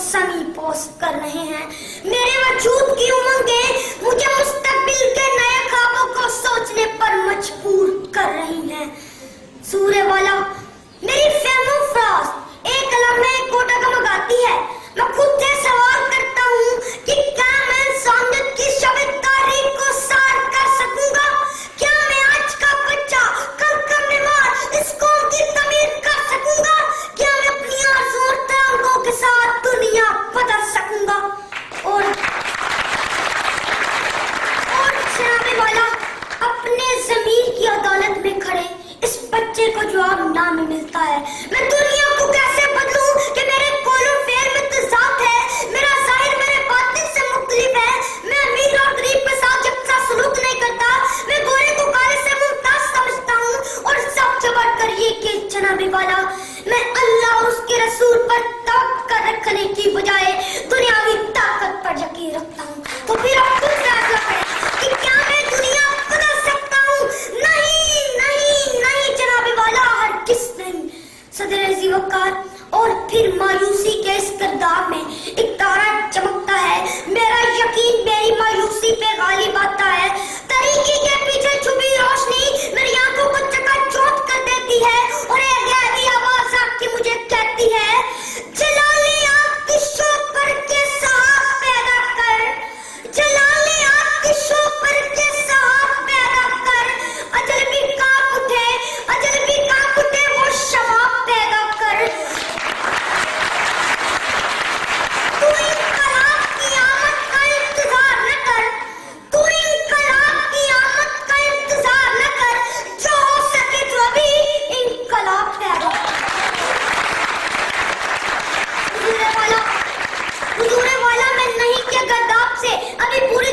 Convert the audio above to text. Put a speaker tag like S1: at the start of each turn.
S1: समीपोस कर रहे हैं। मेरे वजूद की उमंगें मुझे मुस्तकबिल के नए ख्वाबों को सोचने पर मजबूर कर रही हैं। सूर्य वाला मेरी फेमोफ्रास एक लम्हे कोटा गमगाती है। मैं खुद से सवाल करता हूँ कि क्या मैं इंसानियत की शबिदारी को सार कर सकूंगा? क्या मैं आज का बच्चा कल का बीमार इस कौम की तमीर कर सकूंगा? क्या मैं अपनी आरज़ू और तमन्नाओं के साथ दुनिया बदल सकूंगा? और जनाबे वाला अपने ज़मीर की अदालत में खड़े इस बच्चे को जवाब ना में मिलता है। मैं दुनिया को कैसे बदलूं कि मेरे कोलों फेर में तज़ाद है, मेरा ज़ाहिर मेरे बातिन से मुख्तलिफ है। मैं अमीर और गरीब के साथ जबसा सलूक नहीं करता। मैं गोरे को काले से मुमताज समझता हूँ। और सबसे बढ़कर ये कि जनाबे वाला मैं अल्लाह और उसके रसूल पर तवक्कुल रखने की बजाय दुनियावी ताकत पर यकीन रखता हूँ। तो फिर अब खुद फैसला करें कि क्या मैं दुनिया बदल सकता हूँ? नहीं नहीं नहीं जनाबे वाला, हरगिज़ नहीं। सदर अज़ी वक़ार और फिर मायूसी के इस किरदार में एक तारा चमकता है। मेरा यकीन मेरी मायूसी पे गालिब आता है। तरीके के पीछे छुपी रोशनी मेरी आंखों को चकाचौंध कर देती है और एक गहरी आवाज आके मुझे कहती है, जलाले आग की शोक पर के सहाब पैदा कर, जलाले आग की शोक पर के सहाब पैदा कर। अजल भी कांप उठे, अजल भी कांप उठे, वो शबाब पैदा कर। तू इनकलाब की आमद का इंतजार न कर, तू इनकलाब की आमद का इंतजार न कर, जो हो सके तो अभी इनकलाब पैदा कर। हुजूरे वाला मैं नहीं के गद्दाफ से अभी पूरी